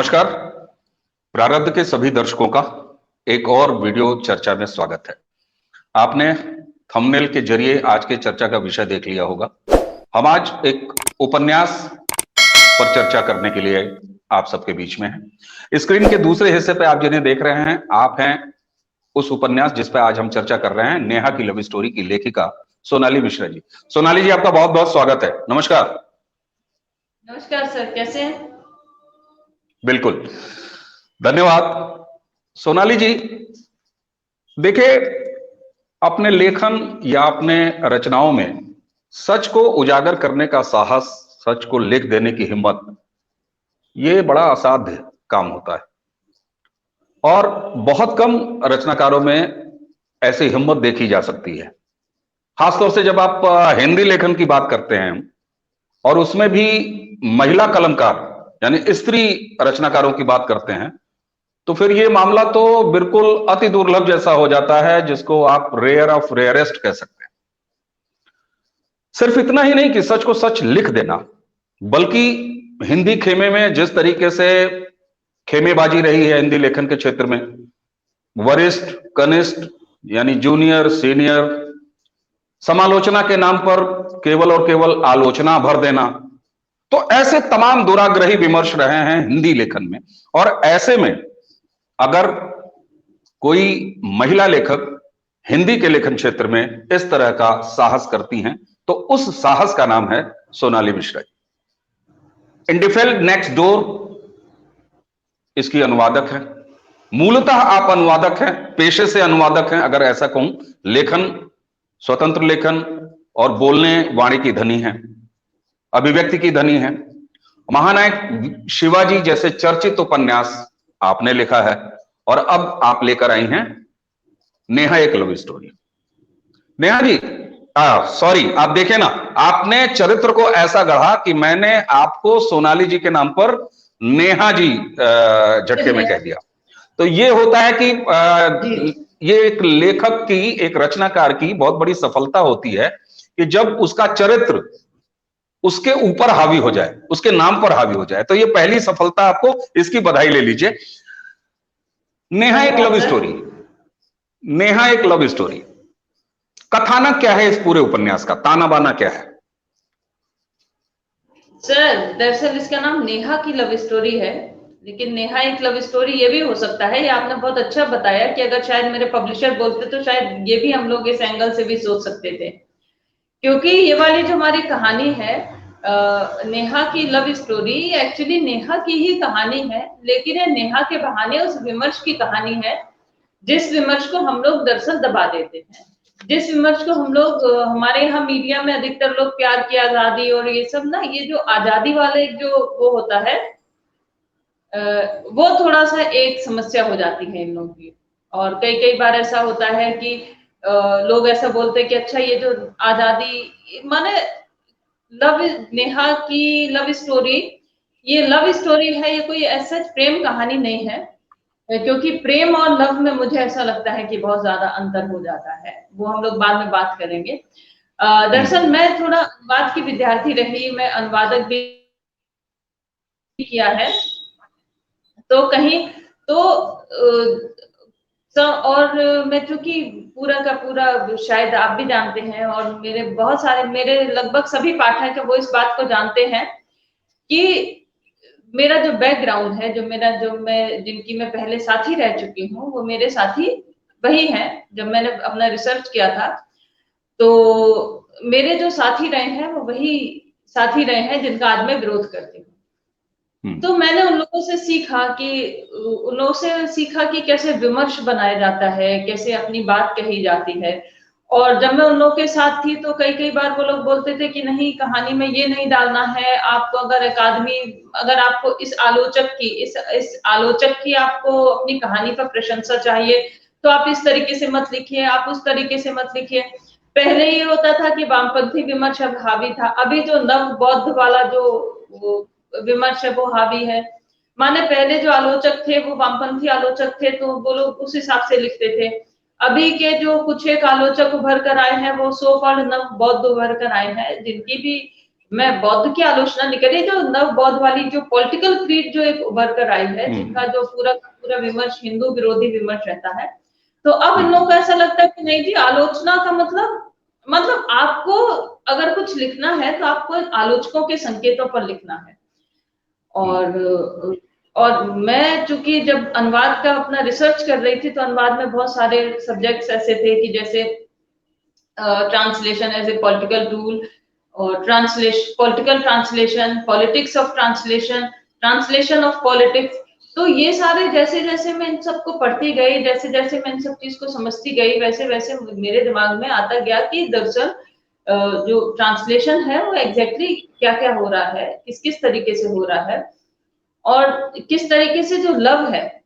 नमस्कार। प्रारब्ध के सभी दर्शकों का एक और वीडियो चर्चा में स्वागत है। आपने थंबनेल के जरिए आज के चर्चा का विषय देख लिया होगा। हम आज एक उपन्यास पर चर्चा करने के लिए आप सबके बीच में हैं। स्क्रीन के दूसरे हिस्से पे आप जिन्हें देख रहे हैं, आप हैं उस उपन्यास जिस पे आज हम चर्चा कर रहे हैं, नेहा की लव स्टोरी की लेखिका सोनाली मिश्रा जी। सोनाली जी, आपका बहुत बहुत स्वागत है। नमस्कार। नमस्कार सर, कैसे हैं? बिल्कुल, धन्यवाद। सोनाली जी, देखिए, अपने लेखन या अपने रचनाओं में सच को उजागर करने का साहस, सच को लिख देने की हिम्मत, ये बड़ा असाध्य काम होता है और बहुत कम रचनाकारों में ऐसी हिम्मत देखी जा सकती है। खासतौर से जब आप हिंदी लेखन की बात करते हैं और उसमें भी महिला कलमकार यानी स्त्री रचनाकारों की बात करते हैं, तो फिर ये मामला तो बिल्कुल अति दुर्लभ जैसा हो जाता है, जिसको आप रेयर ऑफ रेयरेस्ट कह सकते हैं। सिर्फ इतना ही नहीं कि सच को सच लिख देना, बल्कि हिंदी खेमे में जिस तरीके से खेमेबाजी रही है हिंदी लेखन के क्षेत्र में, वरिष्ठ कनिष्ठ यानी जूनियर सीनियर, समालोचना के नाम पर केवल और केवल आलोचना भर देना, तो ऐसे तमाम दुराग्रही विमर्श रहे हैं हिंदी लेखन में। और ऐसे में अगर कोई महिला लेखक हिंदी के लेखन क्षेत्र में इस तरह का साहस करती हैं, तो उस साहस का नाम है सोनाली मिश्रा जी। इंडिफेल नेक्स्ट डोर इसकी अनुवादक है। मूलतः आप अनुवादक हैं, पेशे से अनुवादक हैं, अगर ऐसा कहूं। लेखन, स्वतंत्र लेखन और बोलने वाणी की धनी है, अभिव्यक्ति की धनी है। महानायक शिवाजी जैसे चर्चित उपन्यास आपने लिखा है और अब आप लेकर आई हैं नेहा एक love story. Neha ji, sorry, आप देखें ना, आपने चरित्र को ऐसा गढ़ा कि मैंने आपको सोनाली जी के नाम पर नेहा जी झटके में कह दिया। तो ये होता है कि ये एक लेखक की, एक रचनाकार की बहुत बड़ी सफलता होती है कि जब उसका चरित्र उसके ऊपर हावी हो जाए, उसके नाम पर हावी हो जाए। तो ये पहली सफलता, आपको इसकी बधाई ले लीजिए। नेहा एक लव स्टोरी, नेहा एक लव स्टोरी, कथानक क्या है इस पूरे उपन्यास का? ताना बाना क्या है? सर, दरअसल इसका नाम नेहा की लव स्टोरी है, लेकिन नेहा एक लव स्टोरी ये भी हो सकता है। ये आपने बहुत अच्छा बताया कि अगर शायद मेरे पब्लिशर बोलते तो शायद ये भी हम लोग इस एंगल से भी सोच सकते थे, क्योंकि ये वाली जो हमारी कहानी है, नेहा की लव स्टोरी, एक्चुअली नेहा की ही कहानी है, लेकिन ये नेहा के बहाने उस विमर्श की कहानी है जिस विमर्श को हम लोग दरअसल दबा देते हैं, जिस विमर्श को हम लोग, हमारे यहाँ मीडिया में अधिकतर लोग प्यार की आजादी और ये सब ना, ये जो आजादी वाले जो वो होता है, वो थोड़ा सा एक समस्या हो जाती है इन लोगों की। और कई कई बार ऐसा होता है कि लोग ऐसा बोलते हैं कि अच्छा, ये जो आजादी माने लव, नेहा की लव स्टोरी, ये लव स्टोरी है, ये कोई ऐसा प्रेम कहानी नहीं है, क्योंकि प्रेम और लव में मुझे ऐसा लगता है कि बहुत ज्यादा अंतर हो जाता है। वो हम लोग बाद में बात करेंगे। दरअसल मैं थोड़ा अनुवाद की विद्यार्थी रही, मैं अनुवादक भी किया है, तो कहीं तो और मैं चूंकि पूरा का पूरा, शायद आप भी जानते हैं और मेरे बहुत सारे, मेरे लगभग सभी पाठक है वो इस बात को जानते हैं कि मेरा जो बैकग्राउंड है, जो मैं जिनकी मैं पहले साथी रह चुकी हूँ, वो मेरे साथी वही हैं। जब मैंने अपना रिसर्च किया था तो मेरे जो साथी रहे हैं वो वही साथी रहे हैं जिनका आज मैं विरोध करती हूँ। तो मैंने उन लोगों से सीखा कि कैसे विमर्श बनाया जाता है, कैसे अपनी बात कही जाती है। और जब मैं उन लोगों के साथ थी तो कई बार वो लोग बोलते थे कि नहीं, कहानी में ये नहीं डालना है आपको, अगर आपको इस आलोचक की आपको अपनी कहानी पर प्रशंसा चाहिए तो आप इस तरीके से मत लिखिए, आप उस तरीके से मत लिखिए। पहले ये होता था कि वामपंथी विमर्श अब हावी था, अभी जो नव बौद्ध वाला जो विमर्श है वो हावी है। माने पहले जो आलोचक थे वो वामपंथी आलोचक थे, तो वो लोग उस हिसाब से लिखते थे। अभी के जो कुछ एक आलोचक उभर कर आए हैं वो सो कॉल्ड नव बौद्ध उभर कर आए हैं, जिनकी भी मैं बौद्ध की आलोचना नहीं कर रही, जो नव बौद्ध वाली जो पॉलिटिकल क्रीड जो एक उभर कर आई है, जिनका जो पूरा पूरा विमर्श हिंदू विरोधी विमर्श रहता है, तो अब इन लोगों को ऐसा लगता है कि नहीं जी, आलोचना का मतलब आपको अगर कुछ लिखना है तो आपको आलोचकों के संकेतों पर लिखना है। और मैं चूंकि जब अनुवाद का अपना रिसर्च कर रही थी, तो अनुवाद में बहुत सारे सब्जेक्ट्स ऐसे थे कि जैसे translation as a political tool, और political translation, politics of translation, translation of politics. तो ये सारे जैसे जैसे मैं इन सबको पढ़ती गई, जैसे जैसे मैं इन सब चीज को समझती गई, वैसे वैसे मेरे दिमाग में आता गया कि दरअसल जो ट्रांसलेशन है वो एग्जैक्टली क्या क्या हो रहा है, किस किस तरीके से हो रहा है, और किस तरीके से जो लव है,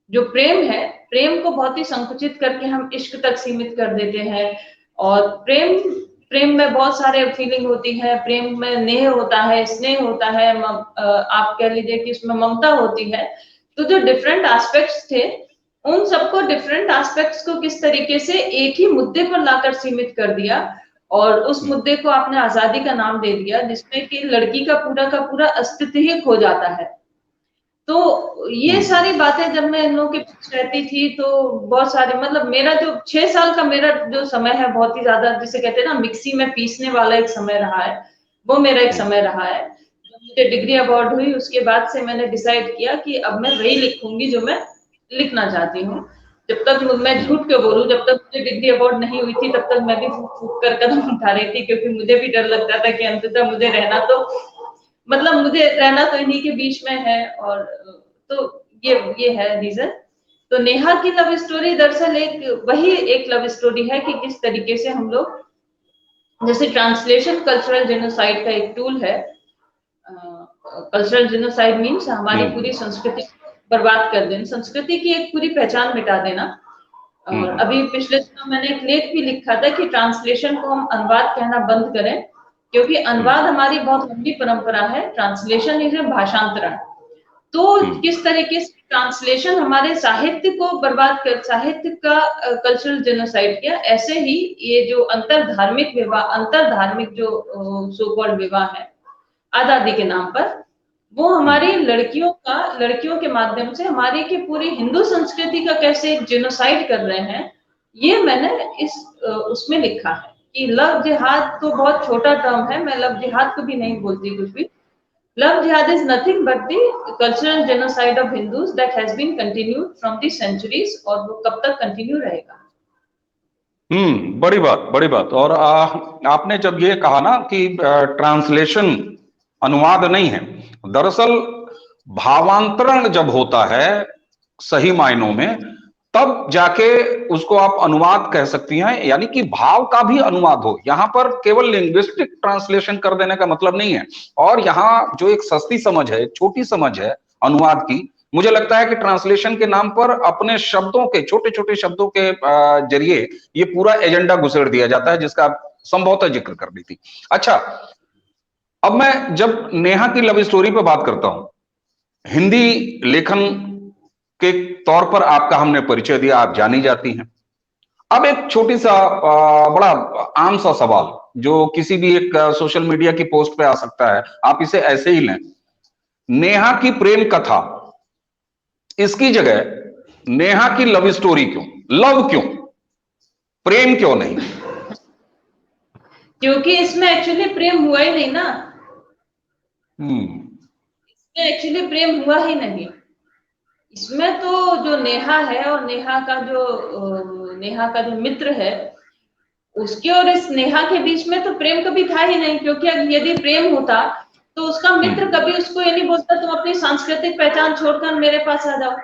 जो प्रेम है, प्रेम को बहुत ही संकुचित करके हम इश्क तक सीमित कर देते हैं। और प्रेम में बहुत सारे फीलिंग होती है, प्रेम में नेह होता है, स्नेह होता है, आप कह लीजिए कि इसमें ममता होती है। तो जो डिफरेंट एस्पेक्ट्स थे, उन सबको डिफरेंट एस्पेक्ट्स को किस तरीके से एक ही मुद्दे पर लाकर सीमित कर दिया, और उस मुद्दे को आपने आजादी का नाम दे दिया, जिसमें कि लड़की का पूरा अस्तित्व ही खो जाता है। तो ये सारी बातें जब मैं इन लोगों के बीच रहती थी, तो बहुत सारे मतलब मेरा जो 6 साल का मेरा जो समय है, बहुत ही ज्यादा जिसे कहते हैं ना मिक्सी में पीसने वाला एक समय रहा है, वो मेरा एक समय रहा है। जब मुझे डिग्री अवार्ड हुई, उसके बाद से मैंने डिसाइड किया कि अब मैं वही लिखूंगी जो मैं लिखना चाहती हूँ। जब तक मैं झूठ क्यों बोलूं, जब तक मुझे डिग्री अवार्ड नहीं हुई थी, तब तक मैं भी फूक फूक कर कदम उठा रही थी, क्योंकि मुझे भी डर लगता था कि अंततः मुझे रहना तो मतलब मुझे रहना तो इन्हीं के बीच में है। और तो ये है रीजन। तो नेहा की लव स्टोरी दरअसल एक लव स्टोरी है कि किस तरीके से हम लोग, जैसे ट्रांसलेशन कल्चरल जेनोसाइड का एक टूल है। कल्चरल जेनोसाइड मीन्स हमारी पूरी संस्कृति बर्बाद कर देना, संस्कृति की एक पूरी पहचान मिटा देना। और अभी पिछले दिनों मैंने एक लेख भी लिखा था कि ट्रांसलेशन को हम अनुवाद कहना बंद करें, क्योंकि अनुवाद हमारी बहुत लंबी परंपरा है, ट्रांसलेशन इज भाषांतरण। तो किस तरीके से ट्रांसलेशन हमारे साहित्य को बर्बाद कर, साहित्य का कल्चरल जेनोसाइड किया, ऐसे ही ये जो अंतर धार्मिक जो सो कॉल्ड विवाह है आजादी के नाम पर, वो हमारी लड़कियों के माध्यम से हमारी की पूरी हिंदू संस्कृति का कैसे जेनोसाइड कर रहे हैं, ये मैंने उसमें लिखा है। कि लव जिहाद तो बहुत छोटा टर्म है, मैं लव जिहाद को भी नहीं बोलती कुछ भी। Love jihad is nothing but the cultural genocide of Hindus that has been continued from the centuries, और वो कब तक कंटिन्यू रहेगा। बड़ी बात। और आपने जब ये कहा ना कि ट्रांसलेशन अनुवाद नहीं है, दरअसल भावांतरण जब होता है सही मायनों में, तब जाके उसको आप अनुवाद कह सकती हैं, यानी कि भाव का भी अनुवाद हो। यहां पर केवल लिंग्विस्टिक ट्रांसलेशन कर देने का मतलब नहीं है। और यहां जो एक सस्ती समझ है, छोटी समझ है अनुवाद की, मुझे लगता है कि ट्रांसलेशन के नाम पर अपने शब्दों के, छोटे छोटे शब्दों के जरिए ये पूरा एजेंडा घुसेड़ दिया जाता है, जिसका आप संभवतः जिक्र कर दी थी। अच्छा, अब मैं जब नेहा की लव स्टोरी पर बात करता हूं, हिंदी लेखन के तौर पर आपका हमने परिचय दिया, आप जानी जाती हैं। अब एक छोटी सा बड़ा आम सा सवाल, जो किसी भी एक सोशल मीडिया की पोस्ट पे आ सकता है, आप इसे ऐसे ही लें। नेहा की प्रेम कथा, इसकी जगह नेहा की लव स्टोरी क्यों? लव क्यों, प्रेम क्यों नहीं? क्योंकि इसमें एक्चुअली प्रेम हुआ ही नहीं ना। इसमें एक्चुअली प्रेम हुआ ही नहीं। इसमें तो जो नेहा है और नेहा का जो मित्र है, उसके और इस नेहा के बीच में तो प्रेम कभी था ही नहीं। क्योंकि यदि प्रेम होता तो उसका मित्र कभी उसको ये नहीं बोलता तुम अपनी सांस्कृतिक पहचान छोड़कर मेरे पास आ जाओ।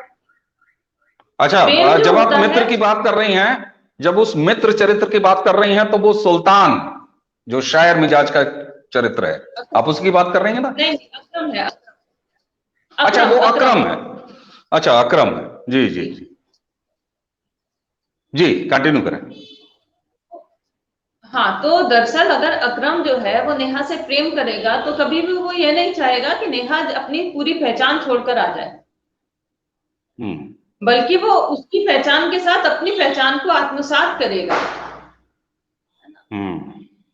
अच्छा, जब आप मित्र की बात कर रही हैं, जब उस मित्र चरित्र की बात कर रही हैं, तो वो सुल्तान जो शायर मिजाज का चरित्र है, आप उसकी बात कर रही हैं ना? नहीं, अक्रम है। अच्छा, वो अक्रम है। अच्छा, अक्रम है। जी जी जी जी, कंटिन्यू करें। हाँ, तो दरअसल अगर अकरम जो है वो नेहा से प्रेम करेगा, तो कभी भी वो ये नहीं चाहेगा कि नेहा अपनी पूरी पहचान छोड़कर आ जाए, बल्कि वो उसकी पहचान के साथ अपनी पहचान को आत्मसात करेगा।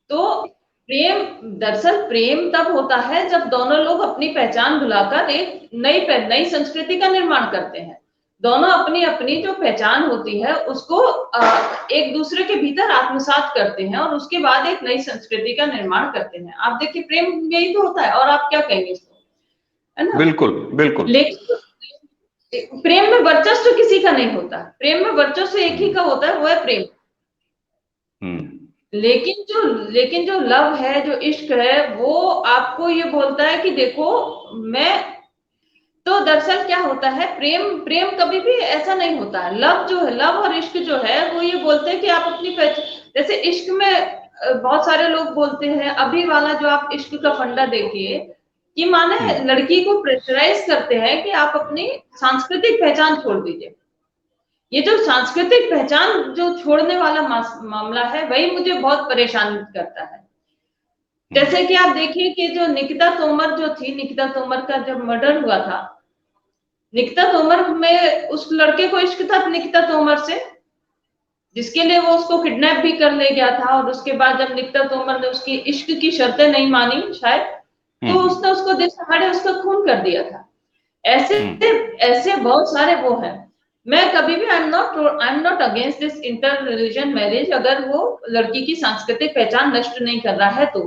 तो प्रेम, दरअसल प्रेम तब होता है जब दोनों लोग अपनी पहचान भुलाकर एक नई संस्कृति का निर्माण करते हैं। दोनों अपनी अपनी जो पहचान होती है उसको एक दूसरे के भीतर आत्मसात करते हैं और उसके बाद एक नई संस्कृति का निर्माण करते हैं। आप देखिए प्रेम यही तो होता है, और आप क्या कहेंगे इसको, है ना? बिल्कुल बिल्कुल। लेकिन प्रेम में वर्चस्व किसी का नहीं होता, प्रेम में वर्चस्व एक ही का होता है, वो है प्रेम। लेकिन जो लव है, जो इश्क है, वो आपको ये बोलता है कि देखो मैं, तो दरअसल क्या होता है, प्रेम प्रेम कभी भी ऐसा नहीं होता है। लव जो है, लव और इश्क जो है, वो ये बोलते हैं कि आप अपनी जैसे इश्क में बहुत सारे लोग बोलते हैं, अभी वाला जो आप इश्क का फंडा देखिए कि माने लड़की को प्रेशराइज करते हैं कि आप अपनी सांस्कृतिक पहचान छोड़ दीजिए। ये जो सांस्कृतिक पहचान जो छोड़ने वाला मामला है, वही मुझे बहुत परेशान करता है। जैसे कि आप देखिए कि जो निकिता तोमर जो थी, निकिता तोमर का जब मर्डर हुआ था, निकिता तोमर में उस लड़के को इश्क था निकिता तोमर से, जिसके लिए वो उसको किडनैप भी कर ले गया था, और उसके बाद जब निकिता तोमर ने उसकी इश्क की शर्तें नहीं मानी शायद, तो उसने उसको देश दहाड़े उसका खून कर दिया था। ऐसे ऐसे बहुत सारे वो हैं। मैं कभी भी I am not against this inter religion marriage, अगर वो लड़की की सांस्कृतिक पहचान नष्ट नहीं कर रहा है तो।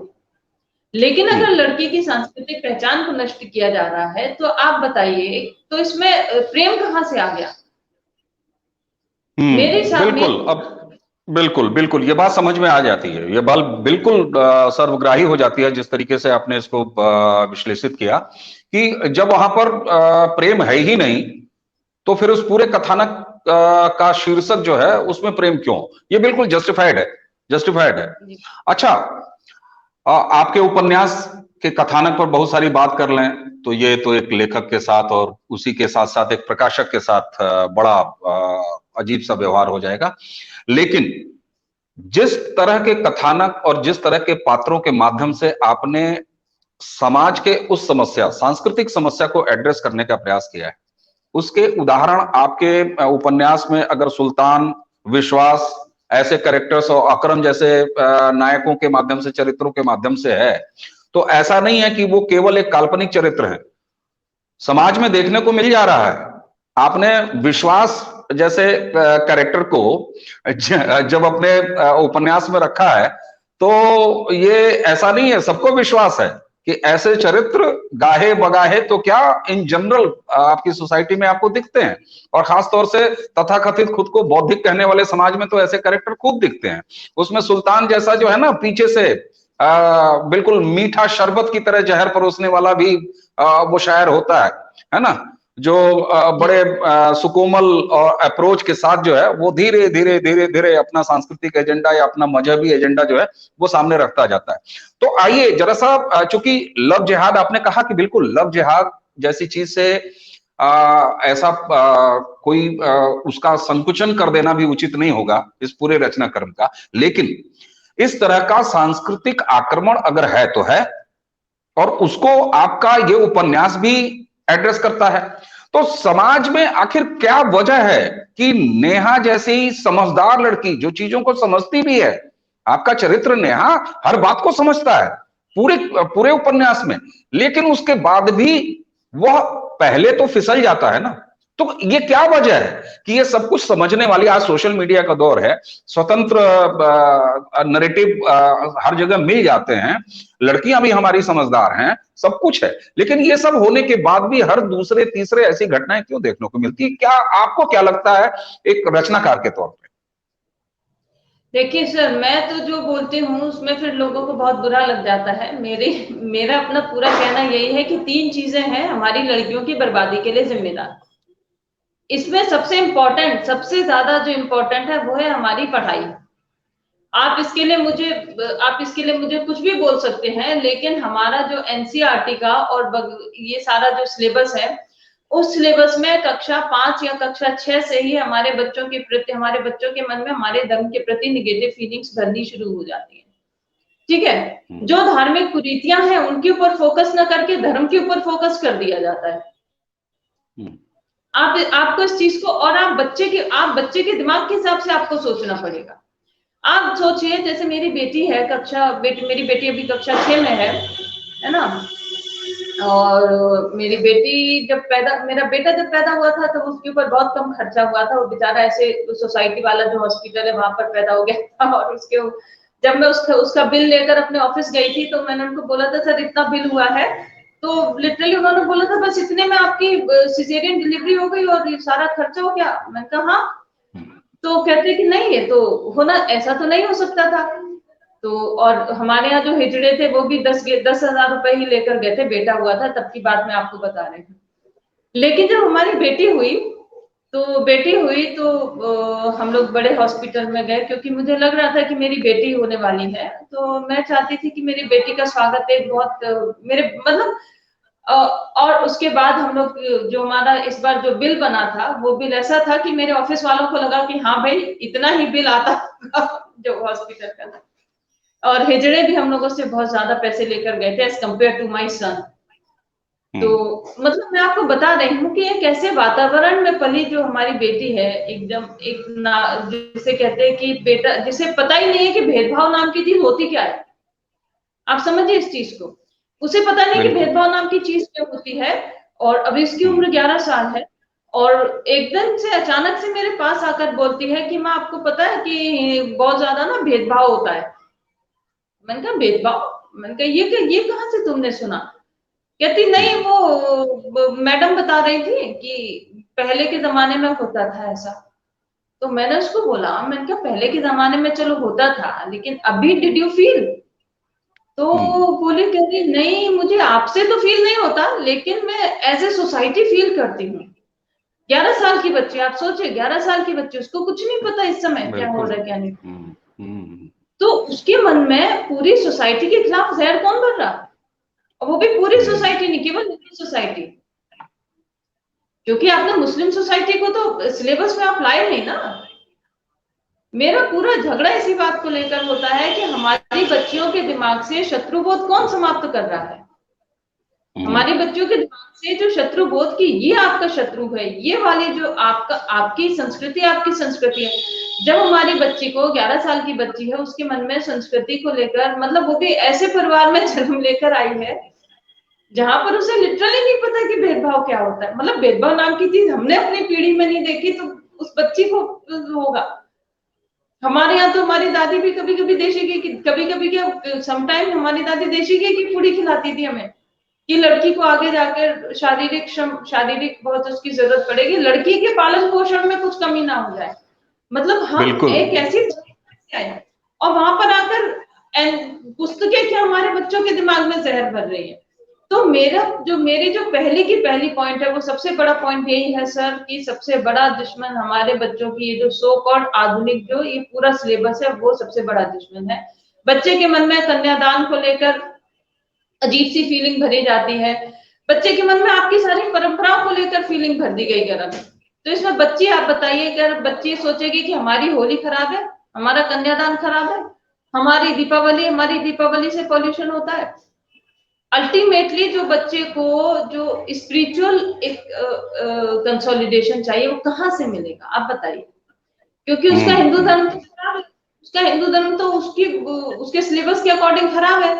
लेकिन अगर लड़की की सांस्कृतिक पहचान को नष्ट किया जा रहा है, तो आप बताइए, तो इसमें प्रेम कहाँ से आ गया? मेरे हिसाब में बिल्कुल। अब बिल्कुल बिल्कुल ये बात समझ में आ जाती है, ये बात बिल्कुल सर्वग्राही हो जाती है जिस तरीके से आपने इसको विश्लेषित किया कि जब वहां पर प्रेम है ही नहीं, तो फिर उस पूरे कथानक का शीर्षक जो है उसमें प्रेम क्यों? ये बिल्कुल जस्टिफाइड है, जस्टिफाइड है। अच्छा, आपके उपन्यास के कथानक पर बहुत सारी बात कर लें तो ये तो एक लेखक के साथ और उसी के साथ साथ एक प्रकाशक के साथ बड़ा अजीब सा व्यवहार हो जाएगा। लेकिन जिस तरह के कथानक और जिस तरह के पात्रों के माध्यम से आपने समाज के उस समस्या, सांस्कृतिक समस्या को एड्रेस करने का प्रयास किया है, उसके उदाहरण आपके उपन्यास में अगर सुल्तान, विश्वास, ऐसे कैरेक्टर्स और अकरम जैसे नायकों के माध्यम से, चरित्रों के माध्यम से है, तो ऐसा नहीं है कि वो केवल एक काल्पनिक चरित्र है, समाज में देखने को मिल जा रहा है। आपने विश्वास जैसे कैरेक्टर को जब अपने उपन्यास में रखा है, तो ये ऐसा नहीं है, सबको विश्वास है कि ऐसे चरित्र गाहे बगाहे तो क्या इन जनरल आपकी सोसाइटी में आपको दिखते हैं, और खासतौर से तथाकथित खुद को बौद्धिक कहने वाले समाज में तो ऐसे कैरेक्टर खूब दिखते हैं। उसमें सुल्तान जैसा जो है ना, पीछे से बिल्कुल मीठा शरबत की तरह जहर परोसने वाला भी वो शायर होता है ना, जो बड़े सुकोमल और अप्रोच के साथ जो है वो धीरे धीरे धीरे धीरे अपना सांस्कृतिक एजेंडा या अपना मजहबी एजेंडा जो है वो सामने रखता जाता है। तो आइए जरा सा, चूंकि लव जिहाद आपने कहा कि बिल्कुल लव जिहाद जैसी चीज से ऐसा कोई उसका संकुचन कर देना भी उचित नहीं होगा इस पूरे रचना क्रम का, लेकिन इस तरह का सांस्कृतिक आक्रमण अगर है तो है, और उसको आपका ये उपन्यास भी एड्रेस करता है। तो समाज में आखिर क्या वजह है कि नेहा जैसी समझदार लड़की जो चीजों को समझती भी है, आपका चरित्र नेहा हर बात को समझता है पूरे पूरे उपन्यास में, लेकिन उसके बाद भी वह पहले तो फिसल जाता है ना। तो ये क्या वजह है कि ये सब कुछ समझने वाली, आज सोशल मीडिया का दौर है, स्वतंत्र नैरेटिव हर जगह मिल जाते हैं, लड़कियां भी हमारी समझदार हैं, सब कुछ है, लेकिन ये सब होने के बाद भी हर दूसरे तीसरे ऐसी घटनाएं क्यों देखने को मिलती है? क्या आपको क्या लगता है एक रचनाकार के तौर पे? देखिए सर, मैं तो जो बोलती हूँ उसमें फिर लोगों को बहुत बुरा लग जाता है। मेरा अपना पूरा कहना यही है कि 3 चीजें हैं हमारी लड़कियों की बर्बादी के लिए जिम्मेदार। इसमें सबसे इंपॉर्टेंट, सबसे ज्यादा जो इंपॉर्टेंट है वो है हमारी पढ़ाई। आप इसके लिए मुझे कुछ भी बोल सकते हैं, लेकिन हमारा जो एनसीईआरटी का और ये सारा जो सिलेबस है, उस सिलेबस में कक्षा 5 या कक्षा 6 से ही हमारे बच्चों के प्रति, हमारे बच्चों के मन में हमारे धर्म के प्रति निगेटिव फीलिंग्स भरनी शुरू हो जाती है। ठीक है, जो धार्मिक कुरीतियां हैं उनके ऊपर फोकस न करके धर्म के ऊपर फोकस कर दिया जाता है। आपको इस चीज को, और आप बच्चे के दिमाग के हिसाब से आपको सोचना पड़ेगा। आप सोचिए, जैसे मेरी बेटी है मेरी बेटी अभी कक्षा 6 में है ना। और मेरी बेटी मेरा बेटा जब पैदा हुआ था तो उसके ऊपर बहुत कम खर्चा हुआ था। वो बेचारा ऐसे सोसाइटी वाला जो हॉस्पिटल है वहां पर पैदा हो गया था। और जब मैं उसका बिल लेकर अपने ऑफिस गई थी तो मैंने उनको बोला था, सर इतना बिल हुआ है। तो लिटरली उन्होंने बोला था, बस इतने में आपकी सिजेरियन डिलीवरी हो गई और ये सारा खर्चा हो गया। मैंने कहा हाँ। तो कहते कि नहीं, ये तो होना, ऐसा तो नहीं हो सकता था। तो और हमारे यहाँ जो हिजड़े थे वो भी 10,000 रुपए ही लेकर गए थे, बेटा हुआ था तब की बात मैं आपको बता रही हूँ। लेकिन जब हमारी बेटी हुई तो हम लोग बड़े हॉस्पिटल में गए, क्योंकि मुझे लग रहा था कि मेरी बेटी होने वाली है। तो मैं चाहती थी कि मेरी बेटी का स्वागत एक बहुत मेरे मतलब और उसके बाद हम लोग जो हमारा इस बार जो बिल बना था वो बिल ऐसा था कि मेरे ऑफिस वालों को लगा कि हाँ भाई इतना ही बिल आता जो हॉस्पिटल का था। और हिजड़े भी हम लोगों से बहुत ज्यादा पैसे लेकर गए थे एज कम्पेयर टू माई सन। तो मतलब मैं आपको बता रही हूँ कि एक ऐसे वातावरण में पली जो हमारी बेटी है, एकदम जिसे कहते हैं कि बेटा जिसे पता ही नहीं है कि भेदभाव नाम की चीज होती क्या है। आप समझिए इस चीज को, उसे पता नहीं कि भेदभाव नाम की चीज क्या होती है। और अभी इसकी उम्र 11 साल है और एकदम से अचानक से मेरे पास आकर बोलती है कि माँ आपको पता है कि बहुत ज्यादा ना भेदभाव होता है। मैंने कहा भेदभाव? मैंने कहा ये कहाँ से तुमने सुना? कहती नहीं, वो मैडम बता रही थी कि पहले के जमाने में होता था ऐसा। तो मैंने उसको बोला, मैंने कहा पहले के जमाने में चलो होता था, लेकिन अभी डिड यू फील? तो बोली, कह रही नहीं मुझे आपसे तो फील नहीं होता, लेकिन मैं एज ए सोसाइटी फील करती हूँ। 11 साल की बच्ची, आप सोचिए 11 साल की बच्ची, उसको कुछ नहीं पता इस समय क्या हो रहा है क्या नहीं। तो उसके मन में पूरी सोसाइटी के खिलाफ जहर कौन भर रहा? वो भी पूरी सोसाइटी नहीं, केवल हिंदू सोसाइटी। क्योंकि आपने मुस्लिम सोसाइटी को तो सिलेबस में आप लाए नहीं ना। मेरा पूरा झगड़ा इसी बात को लेकर होता है कि हमारी बच्चियों के दिमाग से शत्रुबोध कौन समाप्त कर रहा है। हमारी बच्चियों के दिमाग से जो शत्रुबोध की ये आपका शत्रु है, ये वाली जो आपकी संस्कृति है। जब हमारी बच्ची को 11 साल की बच्ची है, उसके मन में संस्कृति को लेकर, मतलब वो भी ऐसे परिवार में जन्म लेकर आई है जहां पर उसे लिटरली नहीं पता कि भेदभाव क्या होता है। मतलब भेदभाव नाम की चीज हमने अपनी पीढ़ी में नहीं देखी तो उस बच्ची को होगा। हमारे यहाँ तो हमारी दादी भी कभी कभी देशी घी की, कभी कभी क्या समटाइम हमारी दादी देशी घी की पूड़ी खिलाती थी हमें कि लड़की को आगे जाकर शारीरिक बहुत उसकी जरूरत पड़ेगी, लड़की के पालन पोषण में कुछ कमी ना हो जाए। मतलब हम एक ऐसी और वहां पर आकर पुस्तकें क्या हमारे बच्चों के दिमाग में जहर भर रही है। तो मेरी जो पहली पॉइंट है, वो सबसे बड़ा पॉइंट यही है सर कि सबसे बड़ा दुश्मन हमारे बच्चों की ये जो सो कॉल्ड आधुनिक जो ये पूरा सिलेबस है, वो सबसे बड़ा दुश्मन है। बच्चे के मन में कन्यादान को लेकर अजीब सी फीलिंग भरी जाती है। बच्चे के मन में आपकी सारी परंपराओं को लेकर फीलिंग भर दी गई गलत। तो इसमें बच्ची, आप बताइए, अगर बच्ची सोचेगी कि हमारी होली खराब है, हमारा कन्यादान खराब है, हमारी दीपावली से पॉल्यूशन होता है, अल्टीमेटली जो बच्चे को जो स्पिरिचुअल एक कंसोलिडेशन चाहिए वो कहाँ से मिलेगा आप बताइए? क्योंकि उसका हिंदू धर्म तो खराब है, उसका हिंदू धर्म तो उसके सिलेबस के अकॉर्डिंग खराब है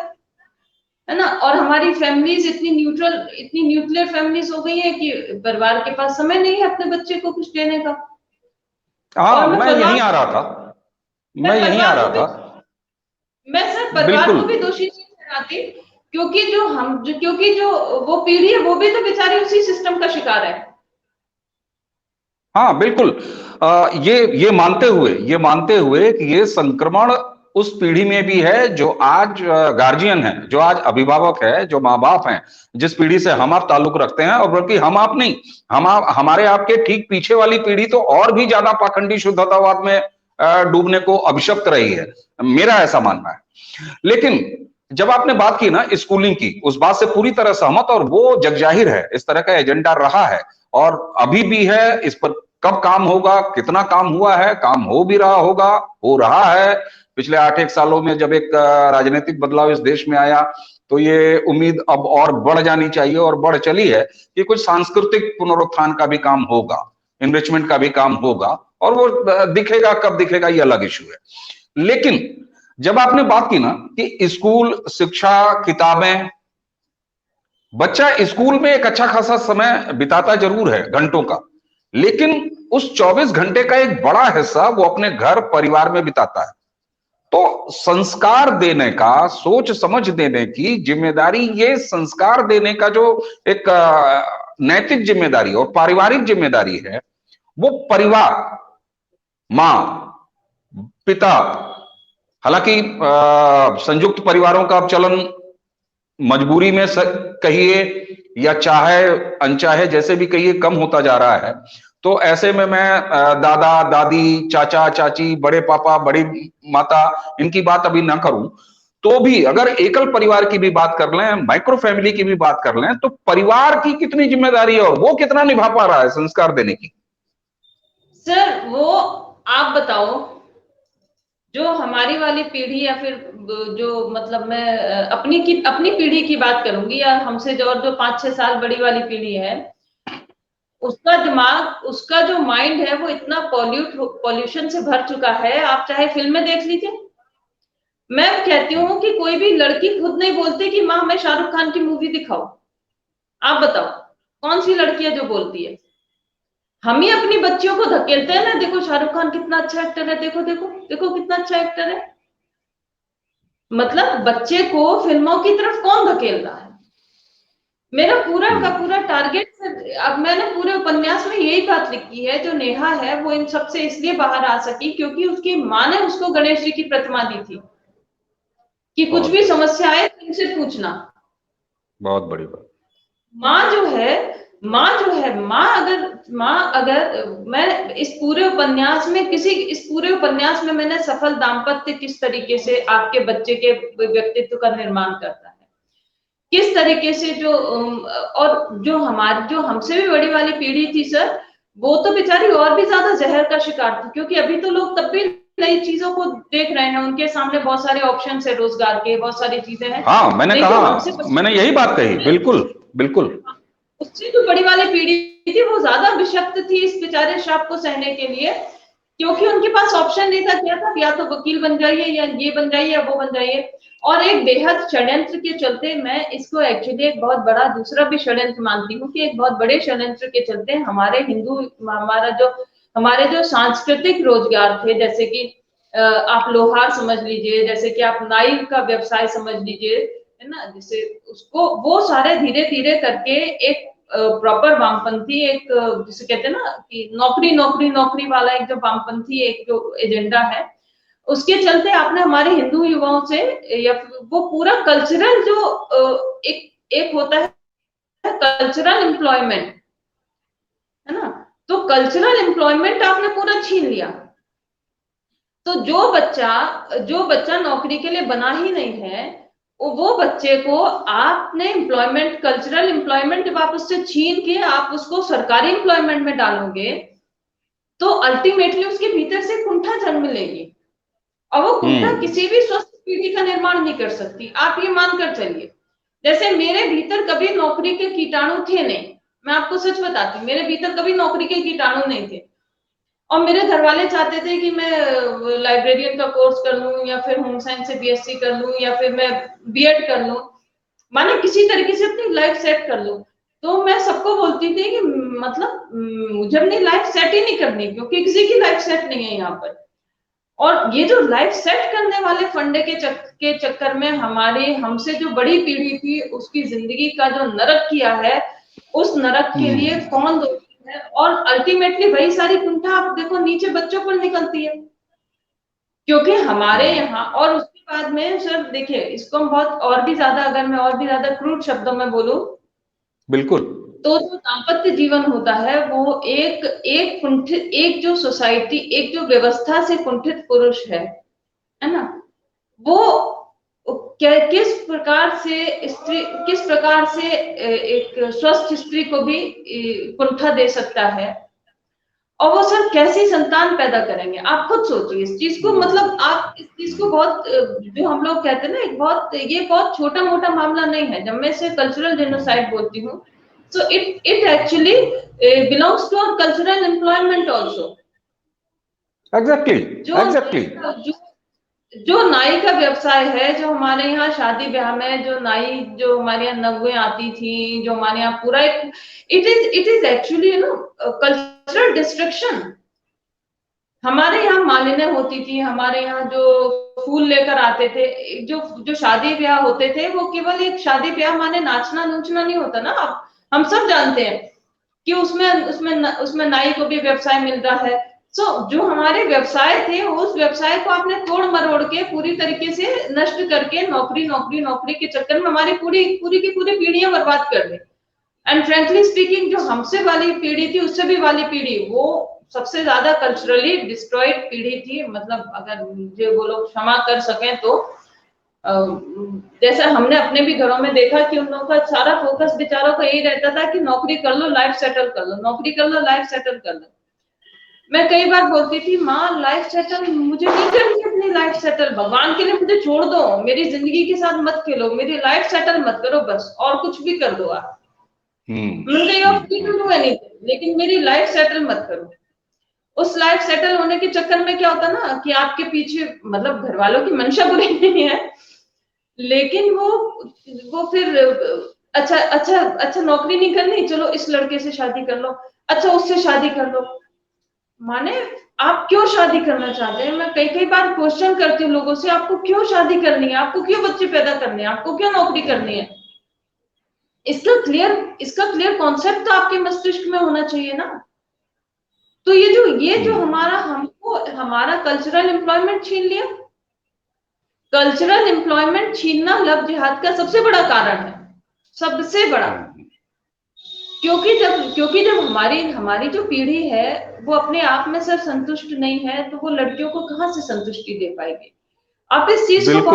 ना। और हमारी फैमिलीज इतनी न्यूक्लियर फैमिलीज हो गई है कि परिवार के पास समय नहीं है अपने बच्चे को कुछ देने का। हाँ, मैं यहीं आ रहा था। मैं सर परिवार को भी दोषी नहीं ठहराती, क्योंकि जो वो पीढ़ी है वो भी तो बेचारी उसी सिस्टम का शिकार है। हाँ बिल्कुल। ये मानते हुए कि ये संक्रमण उस पीढ़ी में भी है जो आज गार्जियन है, जो आज अभिभावक है, जो माँ बाप हैं, जिस पीढ़ी से हम आप ताल्लुक रखते हैं। और बल्कि हम आप नहीं, हमारे आपके ठीक पीछे वाली पीढ़ी तो और भी ज्यादा पाखंडी शुद्धतावाद में डूबने को अभिशप्त रही है, मेरा ऐसा मानना है। लेकिन जब आपने बात की ना स्कूलिंग की, उस बात से पूरी तरह सहमत, और वो जगजाहिर है इस तरह का एजेंडा रहा है और अभी भी है। इस पर कब काम होगा, कितना काम हुआ है, काम हो भी रहा होगा, हो रहा है। पिछले 8-1 सालों में जब एक राजनीतिक बदलाव इस देश में आया तो ये उम्मीद अब और बढ़ जानी चाहिए और बढ़ चली है कि कुछ सांस्कृतिक पुनरुत्थान का भी काम होगा, इनरिचमेंट का भी काम होगा। और वो दिखेगा, कब दिखेगा ये अलग इशू है। लेकिन जब आपने बात की ना कि स्कूल, शिक्षा, किताबें, बच्चा स्कूल में एक अच्छा खासा समय बिताता जरूर है, घंटों का, लेकिन उस 24 घंटे का एक बड़ा हिस्सा वो अपने घर परिवार में बिताता है। तो संस्कार देने का, सोच समझ देने की जिम्मेदारी, ये संस्कार देने का जो एक नैतिक जिम्मेदारी और पारिवारिक जिम्मेदारी है, वो परिवार, माँ, पिता, हालांकि संयुक्त परिवारों का अब चलन मजबूरी में कहिए या चाहे अनचाहे जैसे भी कहिए कम होता जा रहा है। तो ऐसे में मैं दादा दादी, चाचा चाची, बड़े पापा, बड़ी माता, इनकी बात अभी ना करूं, तो भी अगर एकल परिवार की भी बात कर लें, माइक्रो फैमिली की भी बात कर लें, तो परिवार की कितनी जिम्मेदारी है और वो कितना निभा पा रहा है संस्कार देने की। सर वो आप बताओ, जो हमारी वाली पीढ़ी या फिर जो मतलब मैं अपनी पीढ़ी की बात करूंगी, या हमसे जो 5-6 साल बड़ी वाली पीढ़ी है, उसका दिमाग, उसका जो माइंड है वो इतना पॉल्यूशन से भर चुका है। आप चाहे फिल्में देख लीजिए, मैं कहती हूँ कि कोई भी लड़की खुद नहीं बोलती कि माँ हमें शाहरुख खान की मूवी दिखाओ। आप बताओ कौन सी लड़की है जो बोलती है? हम ही अपनी बच्चियों को धकेलते हैं ना, देखो शाहरुख खान कितना अच्छा एक्टर है, देखो देखो देखो कितना अच्छा एक्टर है। मतलब बच्चे को फिल्मों की तरफ कौन धकेल रहा है? मेरा पूरा का पूरा टारगेट, अब मैंने पूरे उपन्यास में यही बात लिखी है, जो नेहा है वो इन सबसे इसलिए बाहर आ सकी क्योंकि उसकी माँ ने उसको गणेश जी की प्रतिमा दी थी कि कुछ भी समस्या आए तो इनसे पूछना। बहुत बड़ी बात। माँ जो है, माँ अगर मैं इस पूरे उपन्यास में मैंने सफल दाम्पत्य किस तरीके से आपके बच्चे के व्यक्तित्व का निर्माण करता है, किस तरीके से और जो हमसे भी बड़ी वाली पीढ़ी थी सर, वो तो बेचारी और भी ज्यादा जहर का शिकार थी, क्योंकि अभी तो लोग तब भी नई चीजों को देख रहे हैं, उनके सामने बहुत सारे ऑप्शन है, रोजगार के बहुत सारी चीजें हैं। हाँ, मैंने लेकिन कहा, मैंने यही बात कही, बिल्कुल बिल्कुल। उससे जो बड़ी वाली पीढ़ी थी वो ज्यादा विषक्त थी इस बेचारे श्राप को सहने के लिए, क्योंकि उनके पास ऑप्शन नहीं था। क्या था? या तो वकील बन जाइए, या ये बन जाइए, या वो बन जाइए। और एक बेहद षड्यंत्र के चलते, मैं इसको एक्चुअली एक बहुत बड़ा दूसरा भी षड्यंत्र मानती हूँ कि एक बहुत बड़े षड्यंत्र के चलते हमारे जो सांस्कृतिक रोजगार थे, जैसे कि आप लोहार समझ लीजिए, जैसे कि आप नाई का व्यवसाय समझ लीजिए, है ना, जैसे उसको वो सारे धीरे धीरे करके एक प्रॉपर वामपंथी, एक जिसे कहते हैं ना कि नौकरी नौकरी नौकरी वाला एक जो वामपंथी एक जो एजेंडा है, उसके चलते आपने हमारे हिंदू युवाओं से, या वो पूरा कल्चरल जो एक एक होता है कल्चरल एम्प्लॉयमेंट, है ना, तो कल्चरल एम्प्लॉयमेंट आपने पूरा छीन लिया। तो जो बच्चा नौकरी के लिए बना ही नहीं है, वो बच्चे को आपने एम्प्लॉयमेंट, कल्चरल एम्प्लॉयमेंट जब आप उससे छीन के आप उसको सरकारी एम्प्लॉयमेंट में डालोगे, तो अल्टीमेटली उसके भीतर से कुंठा जन्म लेगी, और वो कुंठा किसी भी स्वस्थ पीढ़ी का निर्माण नहीं कर सकती। आप ये मानकर चलिए, जैसे मेरे भीतर कभी नौकरी के कीटाणु थे नहीं, मैं आपको सच बताती हूँ, मेरे भीतर कभी नौकरी के कीटाणु नहीं थे, और मेरे घर वाले चाहते थे कि मैं लाइब्रेरियन का कोर्स कर लूं, या फिर होम साइंस से बीएससी कर लूं, या फिर मैं बीएड कर लूं, माने किसी तरीके से अपनी लाइफ सेट कर लूं। तो मैं सबको बोलती थी कि मतलब मुझे अपनी लाइफ सेट ही नहीं करनी, क्योंकि किसी की लाइफ सेट नहीं है यहाँ पर। और ये जो लाइफ सेट करने वाले फंडे के चक्कर में हमसे जो बड़ी पीढ़ी थी, उसकी जिंदगी का जो नरक किया है, उस नरक के लिए कौन दोषी है? और अल्टीमेटली वही सारी कुंठा आप देखो नीचे बच्चों पर निकलती है, क्योंकि हमारे यहाँ। और उसके बाद में सर देखिए, इसको हम अगर मैं और भी ज्यादा क्रूड शब्दों में बोलूं, बिल्कुल, तो जो दाम्पत्य जीवन होता है वो एक जो सोसाइटी, एक जो व्यवस्था से कुंठित पुरुष है ना, वो किस प्रकार से एक स्वस्थ स्त्री को भी कुंठा दे सकता है, और वो सर कैसी संतान पैदा करेंगे? आप खुद सोचिए इस चीज को। मतलब आप इस चीज को बहुत, जो हम लोग कहते हैं ना, ये बहुत छोटा मोटा मामला नहीं है। जब मैं इसे कल्चरल जेनोसाइड बोलती हूँ, so it actually belongs to our cultural employment also. Exactly. जो नाई का व्यवसाय है, जो हमारे यहाँ शादी ब्याह में जो नाई, जो हमारे यहाँ नगुएं आती थी, जो हमारे यहाँ पूरा एक, it is actually cultural destruction. हमारे यहाँ मालिन्य होती थी, हमारे यहाँ जो फूल लेकर आते थे, जो जो शादी ब्याह होते थे, वो केवल एक शादी ब्याह माने नाचना नूचना नहीं होता ना। अब हम सब जानते हैं कि उसमें नाई को भी व्यवसाय मिल रहा है। जो हमारे व्यवसाय थे, उस व्यवसाय को आपने तोड़ मरोड़ के पूरी तरीके से नष्ट करके नौकरी नौकरी नौकरी के चक्कर में हमारी पूरी पूरी की पूरी पीढ़ियां बर्बाद कर दी। एंड फ्रेंकली स्पीकिंग, जो हमसे वाली पीढ़ी थी, उससे भी वाली पीढ़ी, वो सबसे ज्यादा कल्चरली डिस्ट्रॉयड पीढ़ी थी। मतलब अगर मुझे वो लोग क्षमा कर सकें तो जैसे हमने अपने भी घरों में देखा कि उन लोगों का सारा फोकस बेचारों का यही रहता था कि नौकरी कर लो, लाइफ सेटल कर लो, नौकरी कर लो, लाइफ सेटल कर लो। मैं कई बार बोलती थी, माँ लाइफ सेटल मुझे नहीं करनी, अपनी लाइफ सेटल भगवान के लिए मुझे छोड़ दो, मेरी जिंदगी के साथ मत खेलो, मेरी लाइफ सेटल मत करो, बस और कुछ भी कर दो आप, लेकिन मेरी लाइफ सेटल मत करो। उस लाइफ सेटल होने के चक्कर में क्या होता ना कि आपके पीछे, मतलब घर वालों की मंशा बुरी नहीं है, लेकिन वो फिर अच्छा अच्छा अच्छा नौकरी नहीं करनी, चलो इस लड़के से शादी कर लो, अच्छा उससे शादी कर लो। माने आप क्यों शादी करना चाहते हैं? मैं कई कई बार क्वेश्चन करती हूँ लोगों से, आपको क्यों शादी करनी है, आपको क्यों बच्चे पैदा करने हैं, आपको क्यों नौकरी करनी है? इसका क्लियर कॉन्सेप्ट तो आपके मस्तिष्क में होना चाहिए ना। तो ये जो हमारा कल्चरल एम्प्लॉयमेंट छीन लिया, कल्चरल एम्प्लॉयमेंट छीनना लव जिहाद का सबसे बड़ा कारण है, सबसे बड़ा। क्योंकि जब हमारी जो पीढ़ी है वो अपने आप में सिर्फ संतुष्ट नहीं है, तो वो लड़कियों को कहां से संतुष्टि दे पाएगी? आप इस चीज को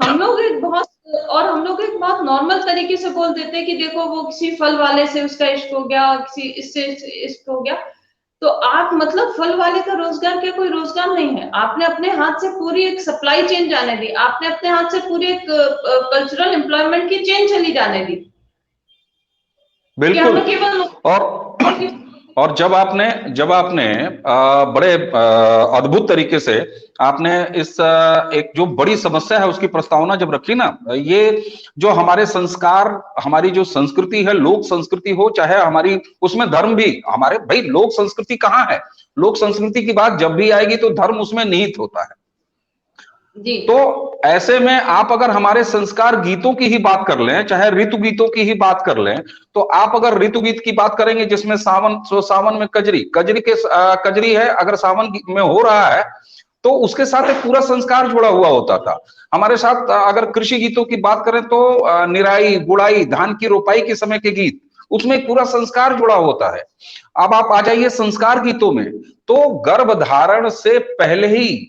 हम लोग एक बहुत नॉर्मल तरीके से बोल देते हैं कि देखो वो किसी फल वाले से उसका इश्क हो गया, किसी इससे इश्क हो गया। तो आप मतलब फल वाले का रोजगार क्या कोई रोजगार नहीं है? आपने अपने हाथ से पूरी एक सप्लाई चेन जाने दी, आपने अपने हाथ से पूरी एक कल्चरल एम्प्लॉयमेंट की चेन चली जाने दी। बिल्कुल। केवल और जब आपने बड़े अद्भुत तरीके से आपने इस एक जो बड़ी समस्या है उसकी प्रस्तावना जब रखी ना, ये जो हमारे संस्कार, हमारी जो संस्कृति है, लोक संस्कृति हो चाहे हमारी, उसमें धर्म भी, हमारे भाई लोक संस्कृति कहाँ है? लोक संस्कृति की बात जब भी आएगी तो धर्म उसमें निहित होता है। जी। तो ऐसे में आप अगर हमारे संस्कार गीतों की ही बात कर लें, चाहे ऋतु गीतों की ही बात कर लें, तो आप अगर ऋतु गीत की बात करेंगे जिसमें सावन में कजरी है, अगर सावन में हो रहा है तो उसके साथ एक पूरा संस्कार जुड़ा हुआ होता था। हमारे साथ अगर कृषि गीतों की बात करें तो निराई गुड़ाई, धान की रोपाई के समय के गीत, उसमें एक पूरा संस्कार जुड़ा होता है। अब आप आ जाइए संस्कार गीतों में, तो गर्भधारण से पहले ही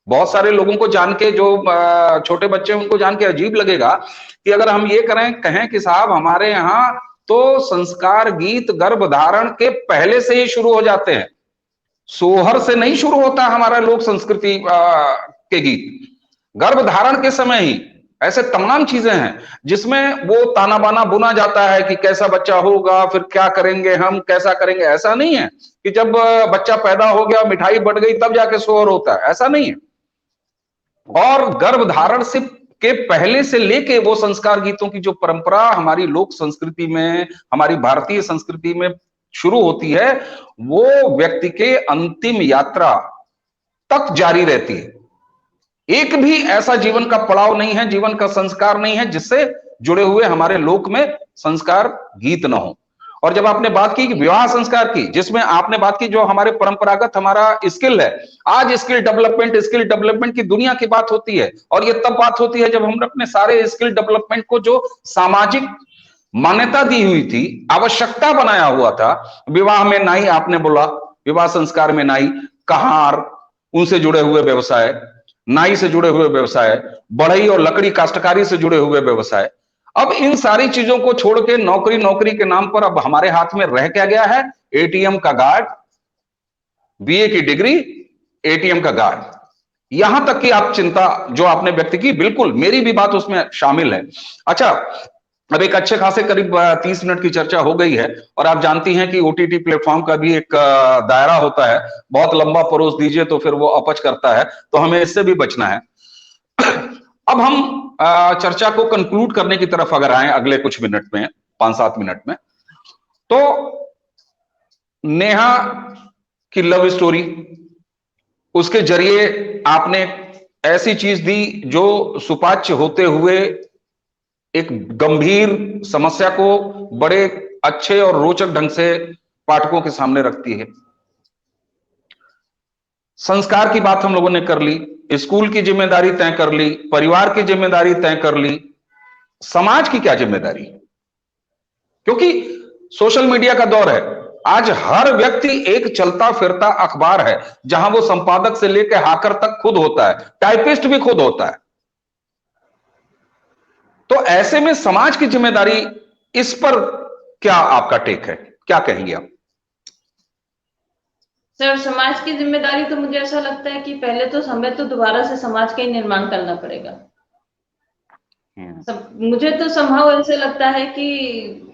बहुत सारे लोगों को जान के, जो छोटे बच्चे उनको जान के अजीब लगेगा कि अगर हम ये कहें कि साहब हमारे यहाँ तो संस्कार गीत गर्भधारण के पहले से ही शुरू हो जाते हैं, सोहर से नहीं शुरू होता हमारा लोक संस्कृति के गीत, गर्भधारण के समय ही ऐसे तमाम चीजें हैं जिसमें वो ताना बाना बुना जाता है कि कैसा बच्चा होगा, फिर क्या करेंगे हम, कैसा करेंगे। ऐसा नहीं है कि जब बच्चा पैदा हो गया, मिठाई बढ़ गई, तब जाके सोहर होता है, ऐसा नहीं है। और गर्भधारण से के पहले से लेके वो संस्कार गीतों की जो परंपरा हमारी लोक संस्कृति में, हमारी भारतीय संस्कृति में शुरू होती है, वो व्यक्ति के अंतिम यात्रा तक जारी रहती है। एक भी ऐसा जीवन का पड़ाव नहीं है, जीवन का संस्कार नहीं है जिससे जुड़े हुए हमारे लोक में संस्कार गीत ना हो। और जब आपने बात की विवाह संस्कार की, जिसमें आपने बात की जो हमारे परंपरागत हमारा स्किल है, आज स्किल डेवलपमेंट की दुनिया की बात होती है, और ये तब बात होती है जब हमने अपने सारे स्किल डेवलपमेंट को जो सामाजिक मान्यता दी हुई थी, आवश्यकता बनाया हुआ था, विवाह में नाई, आपने बोला विवाह संस्कार में नाई, कहार, उनसे जुड़े हुए व्यवसाय, नाई से जुड़े हुए व्यवसाय, बढ़ई और लकड़ी काश्तकारी से जुड़े हुए व्यवसाय, अब इन सारी चीजों को छोड़ के नौकरी के नाम पर अब हमारे हाथ में रह क्या गया है? एटीएम का गार्ड, बीए की डिग्री, एटीएम का गार्ड। यहां तक कि आप चिंता जो आपने व्यक्त की, बिल्कुल मेरी भी बात उसमें शामिल है। अच्छा, अब एक अच्छे खासे करीब 30 मिनट की चर्चा हो गई है, और आप जानती हैं कि ओटीटी प्लेटफॉर्म का भी एक दायरा होता है, बहुत लंबा परोस दीजिए तो फिर वो अपच करता है, तो हमें इससे भी बचना है। अब हम चर्चा को कंक्लूड करने की तरफ अगर आए अगले कुछ मिनट में, 5-7 मिनट में, तो नेहा की लव स्टोरी, उसके जरिए आपने ऐसी चीज दी जो सुपाच्य होते हुए एक गंभीर समस्या को बड़े अच्छे और रोचक ढंग से पाठकों के सामने रखती है। संस्कार की बात हम लोगों ने कर ली, स्कूल की जिम्मेदारी तय कर ली, परिवार की जिम्मेदारी तय कर ली, समाज की क्या जिम्मेदारी? क्योंकि सोशल मीडिया का दौर है, आज हर व्यक्ति एक चलता फिरता अखबार है, जहां वो संपादक से लेकर हाकर तक खुद होता है, टाइपिस्ट भी खुद होता है। तो ऐसे में समाज की जिम्मेदारी, इस पर क्या आपका टेक है, क्या कहेंगे आप? सर, समाज की जिम्मेदारी तो मुझे ऐसा लगता है कि पहले तो हमें तो दोबारा से समाज का ही निर्माण करना पड़ेगा। मुझे तो संभव ऐसे लगता है कि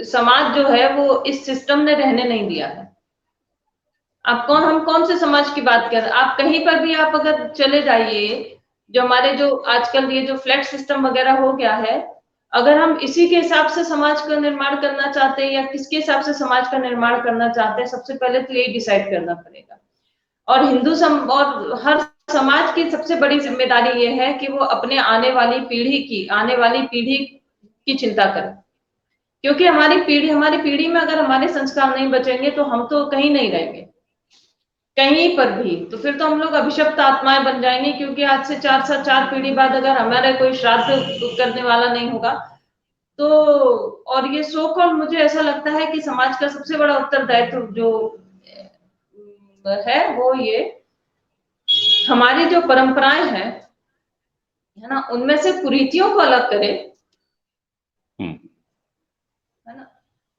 समाज जो है वो इस सिस्टम ने रहने नहीं दिया है। हम कौन से समाज की बात कर रहे हैं? आप कहीं पर भी आप अगर चले जाइए, जो हमारे जो आजकल ये जो फ्लैट सिस्टम वगैरह हो गया है, अगर हम इसी के हिसाब से समाज का निर्माण करना चाहते हैं या किसके हिसाब से समाज का निर्माण करना चाहते हैं, सबसे पहले तो यही डिसाइड करना पड़ेगा। और और हर समाज की सबसे बड़ी जिम्मेदारी ये है कि वो अपने आने वाली पीढ़ी की चिंता करे, क्योंकि हमारी पीढ़ी में अगर हमारे संस्कार नहीं बचेंगे तो हम तो कहीं नहीं रहेंगे, कहीं पर भी। तो फिर तो हम लोग अभिशप्त आत्माएं बन जाएंगे, क्योंकि आज से 4 पीढ़ी बाद अगर हमारा कोई श्राद्ध करने वाला नहीं होगा तो। और ये सो कॉल्ड, मुझे ऐसा लगता है कि समाज का सबसे बड़ा उत्तरदायित्व जो है वो ये हमारी जो परंपराएं हैं, है ना, उनमें से कुरीतियों को अलग करे, है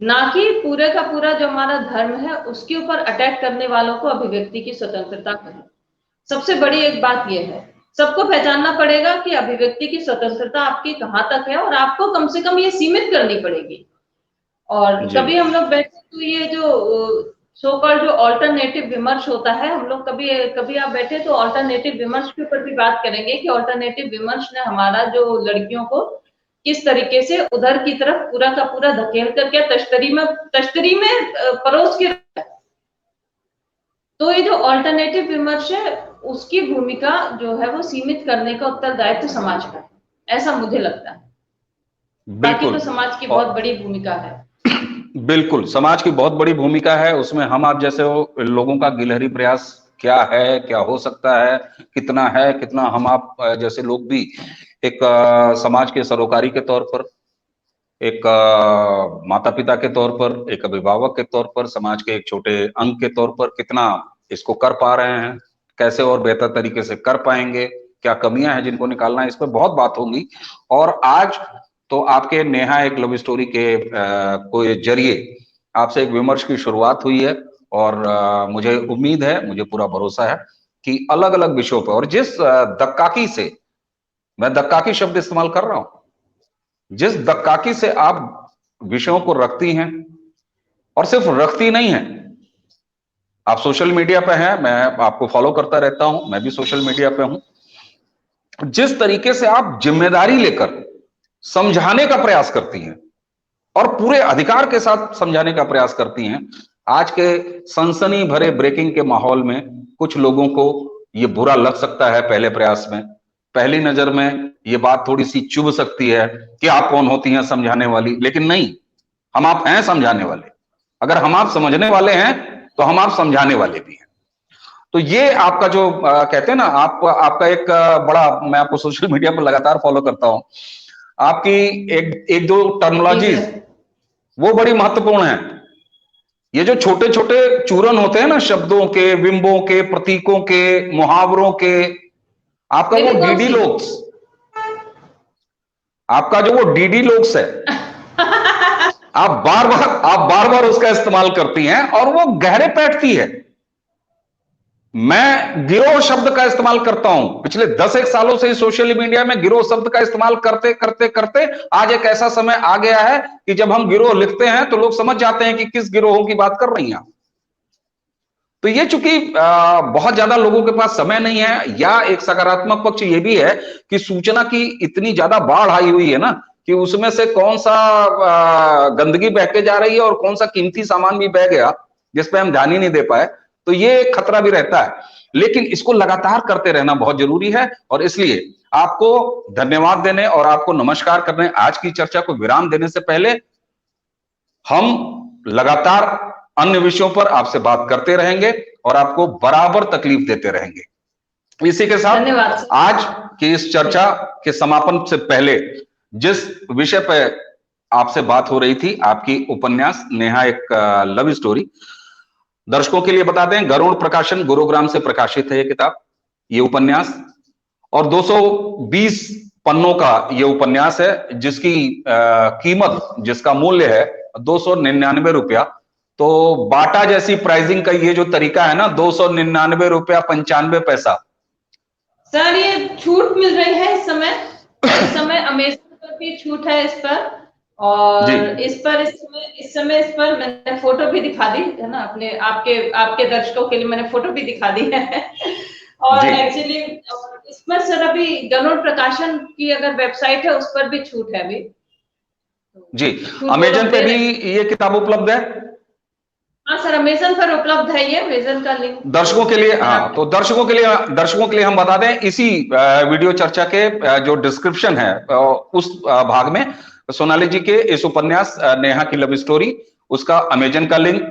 ना कि पूरे का पूरा जो हमारा धर्म है उसके ऊपर अटैक करने वालों को अभिव्यक्ति की स्वतंत्रता करे। सबसे बड़ी एक बात यह है, सबको पहचानना पड़ेगा कि अभिव्यक्ति की स्वतंत्रता आपकी कहाँ तक है, और आपको कम से कम ये सीमित करनी पड़ेगी। और कभी हम लोग बैठे तो ये जो सो कॉल्ड जो ऑल्टरनेटिव विमर्श होता है, हम लोग कभी आप बैठे तो ऑल्टरनेटिव विमर्श के ऊपर भी बात करेंगे कि ऑल्टरनेटिव विमर्श ने हमारा जो लड़कियों को किस तरीके से उधर की तरफ पूरा का पूरा धकेल करके तश्तरी में परोस के रखा है। तो ये जो ऑल्टरनेटिव विमर्श है उसकी भूमिका जो है वो सीमित करने का उत्तरदायित्व समाज का है, ऐसा मुझे लगता है। बाकी तो समाज की बहुत बड़ी भूमिका है। बिल्कुल, समाज की बहुत बड़ी भूमिका है, उसमें हम आप जैसे लोगों का गिलहरी प्रयास क्या है, क्या हो सकता है, कितना हम आप जैसे लोग भी एक समाज के सरोकारी के तौर पर, एक माता पिता के तौर पर, एक अभिभावक के तौर पर, समाज के एक छोटे अंग के तौर पर कितना इसको कर पा रहे हैं, कैसे और बेहतर तरीके से कर पाएंगे, क्या कमियां हैं जिनको निकालना है, इस पर बहुत बात होगी। और आज तो आपके नेहा एक लव स्टोरी के कोई जरिए आपसे एक विमर्श की शुरुआत हुई है, और मुझे उम्मीद है, मुझे पूरा भरोसा है कि अलग अलग विषयों पर, और जिस दक्काकी से, मैं दक्काकी शब्द इस्तेमाल कर रहा हूं, जिस दक्काकी से आप विषयों को रखती हैं, और सिर्फ रखती नहीं है, आप सोशल मीडिया पे हैं, मैं आपको फॉलो करता रहता हूं, मैं भी सोशल मीडिया पे हूं, जिस तरीके से आप जिम्मेदारी लेकर समझाने का प्रयास करती हैं और पूरे अधिकार के साथ समझाने का प्रयास करती हैं, आज के सनसनी भरे ब्रेकिंग के माहौल में कुछ लोगों को ये बुरा लग सकता है, पहले प्रयास में, पहली नजर में ये बात थोड़ी सी चुभ सकती है कि आप कौन होती हैं समझाने वाली, लेकिन नहीं, हम आप हैं समझाने वाले। अगर हम आप समझने वाले हैं तो हम आप समझाने वाले भी हैं। तो ये आपका जो कहते हैं ना, आपका एक बड़ा, मैं आपको सोशल मीडिया पर लगातार फॉलो करता हूं, आपकी एक दो टर्मिनोलॉजीज वो बड़ी महत्वपूर्ण है। ये जो छोटे छोटे चूरन होते हैं ना, शब्दों के, बिंबों के, प्रतीकों के, मुहावरों के, आपका वो डीडी लोक्स, आपका जो वो डीडी लोक्स है, आप बार बार उसका इस्तेमाल करती हैं और वो गहरे बैठती है। मैं गिरोह शब्द का इस्तेमाल करता हूं। पिछले 10-1 सालों से सोशल मीडिया में गिरोह शब्द का इस्तेमाल करते करते करते आज एक ऐसा समय आ गया है कि जब हम गिरोह लिखते हैं तो लोग समझ जाते हैं कि किस गिरोहों की बात कर रही हैं। तो ये चूंकि बहुत ज्यादा लोगों के पास समय नहीं है, या एक सकारात्मक पक्ष ये भी है कि सूचना की इतनी ज्यादा बाढ़ आई हुई है ना कि उसमें से कौन सा गंदगी बह के जा रही है और कौन सा कीमती सामान भी बह गया जिस पे हम ध्यान ही नहीं दे पाए, तो ये खतरा भी रहता है। लेकिन इसको लगातार करते रहना बहुत जरूरी है, और इसलिए आपको धन्यवाद देने और आपको नमस्कार करने, आज की चर्चा को विराम देने से पहले हम लगातार अन्य विषयों पर आपसे बात करते रहेंगे और आपको बराबर तकलीफ देते रहेंगे। इसी के साथ धन्यवाद। आज की इस चर्चा के समापन से पहले जिस विषय पर आपसे बात हो रही थी, आपकी उपन्यास नेहा एक लव स्टोरी, दर्शकों के लिए बता दें गरुड़ प्रकाशन गुरुग्राम से प्रकाशित है ये किताब, ये उपन्यास, और 220 पन्नों का ये उपन्यास है जिसकी कीमत, जिसका मूल्य है 299 रुपया। तो बाटा जैसी प्राइसिंग का ये जो तरीका है ना, 299 रुपया 95 पैसा। सर ये छूट मिल रही है इस समय अमेज़न पर भी छूट है इस पर, और इस समय इस पर मैंने फोटो भी दिखा दी है ना, अपने आपके दर्शकों के लिए मैंने फोटो भी दिखा दी है। और एक्चुअली इसमें सर अभी गरुड़ प्रकाशन की अगर वेबसाइट है उस पर भी छूट है अभी जी। अमेज़न पे भी ये किताब उपलब्ध है। हाँ सर, अमेज़न पर उपलब्ध है ये, अमेज़न का लिंक दर्शकों के लिए। हाँ, तो दर्शकों के लिए हम बता दें, इसी वीडियो चर्चा के जो डिस्क्रिप्शन है उस भाग में सोनाली जी के इस उपन्यास नेहा की लव स्टोरी, उसका अमेज़न का लिंक,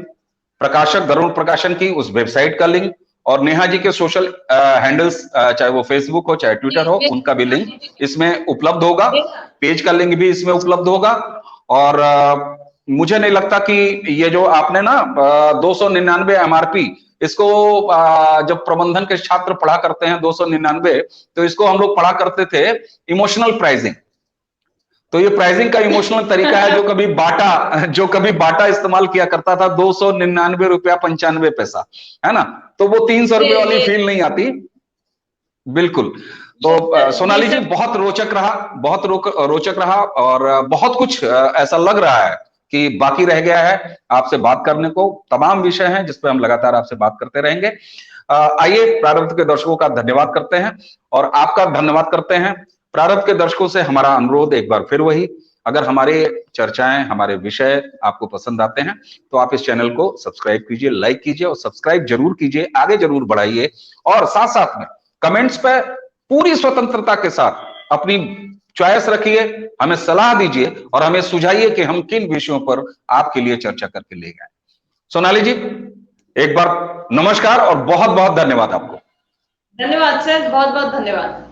प्रकाशक गरुड़ प्रकाशन की उस वेबसाइट का लिंक, और नेहा जी के सोशल हैंडल्स, चाहे वो फेसबुक हो चाहे ट्विटर हो, उनका भी लिंक इसमें उपलब्ध होगा। पेज का लिंक भी इसमें उपलब्ध होगा। और मुझे नहीं लगता कि ये जो आपने ना 299 MRP, इसको जब प्रबंधन के छात्र पढ़ा करते हैं 299, तो इसको हम लोग पढ़ा करते थे इमोशनल प्राइसिंग। तो ये प्राइसिंग का इमोशनल तरीका है जो कभी बाटा इस्तेमाल किया करता था, 299 रुपया 95 पैसा, है ना। तो वो 300 रुपये वाली फील नहीं आती। बिल्कुल। तो सोनाली जी बहुत रोचक रहा और बहुत कुछ ऐसा लग रहा है कि बाकी रह गया है आपसे बात करने को। तमाम विषय हैं जिस पे हम लगातार आपसे बात करते रहेंगे। आइए प्रारब्ध के दर्शकों का धन्यवाद करते हैं और आपका धन्यवाद करते हैं। प्रारब्ध के दर्शकों से हमारा अनुरोध एक बार फिर वही, अगर हमारे चर्चाएं, हमारे विषय आपको पसंद आते हैं तो आप इस चैनल को सब्सक्राइब कीजिए, लाइक कीजिए और सब्सक्राइब जरूर कीजिए, आगे जरूर बढ़ाइए। और साथ साथ में कमेंट्स पे पूरी स्वतंत्रता के साथ अपनी चॉइस रखिए, हमें सलाह दीजिए और हमें सुझाइए कि हम किन विषयों पर आपके लिए चर्चा करके ले जाएं। सोनाली जी एक बार नमस्कार और बहुत बहुत धन्यवाद आपको। धन्यवाद सर, बहुत बहुत धन्यवाद।